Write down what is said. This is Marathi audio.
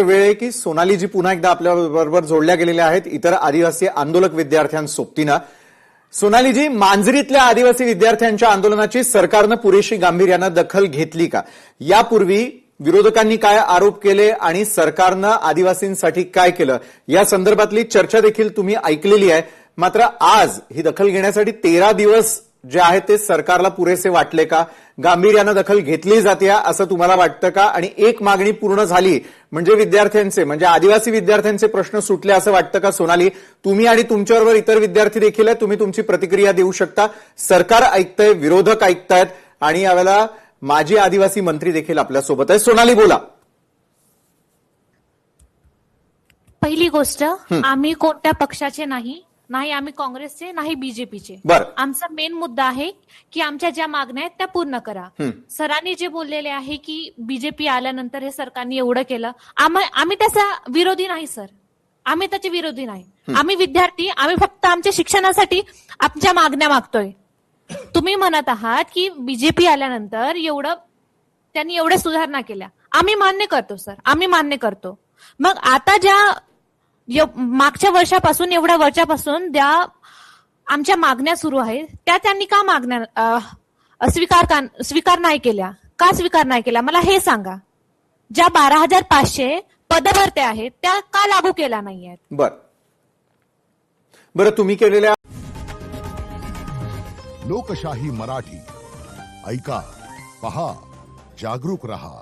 वेळ आहे की सोनालीजी पुन्हा एकदा आपल्या बरोबर जोडल्या गेलेल्या आहेत इतर आदिवासी आंदोलक विद्यार्थ्यांसोबतीनं. सोनालीजी, मांजरीतल्या आदिवासी विद्यार्थ्यांच्या आंदोलनाची सरकारनं पुरेशी गांभीर्यानं दखल घेतली का? यापूर्वी विरोधकांनी काय आरोप केले आणि सरकारनं आदिवासींसाठी काय केलं या संदर्भातली चर्चा देखील तुम्ही ऐकलेली आहे. मात्र आज ही दखल घेण्यासाठी 13 दिवस जे आहेत ते सरकारला पुरेसे वाटले का? गांभीर्यानं दखल घेतली जाते असं तुम्हाला वाटतं का? आणि एक मागणी पूर्ण झाली म्हणजे विद्यार्थ्यांचे म्हणजे आदिवासी विद्यार्थ्यांचे प्रश्न सुटले असं वाटतं का? सोनाली, तुम्ही आणि तुमच्याबरोबर इतर विद्यार्थी देखील आहेत, तुम्ही तुमची प्रतिक्रिया देऊ शकता. सरकार ऐकतंय, विरोधक ऐकतायत आणि यावेळेला माजी आदिवासी मंत्री देखील आपल्यासोबत आहे. सोनाली, बोला. पहिली गोष्ट, आम्ही कोणत्या पक्षाचे नाही आम्ही काँग्रेसचे, नाही बीजेपीचे. आमचा मेन मुद्दा आहे की आमच्या ज्या मागण्या आहेत त्या पूर्ण करा. सरांनी जे बोललेले आहे की बीजेपी आल्यानंतर हे सरकारने एवढं केलं, आम्ही त्याचा विरोधी नाही सर, आम्ही त्याचे विरोधी नाही. आम्ही विद्यार्थी, आम्ही फक्त आमच्या शिक्षणासाठी आमच्या मागण्या मागतोय. तुम्ही म्हणत आहात की बीजेपी आल्यानंतर त्यांनी एवढ्या सुधारणा केल्या, आम्ही मान्य करतो सर, आम्ही मान्य करतो. मग आता मागच्या वर्षापासून एवढ्या वर्षापासून आमच्या मागण्या सुरू आहेत त्या त्यांनी का मागण्या स्वीकार नाही केल्या? का स्वीकार नाही केल्या मला हे सांगा. ज्या 12,500 पदभरत्या आहेत त्या का लागू केल्या नाहीयेत? बरं, तुम्ही केलेल्या लोकशाही मराठी ऐका, पहा, जागरूक रहा.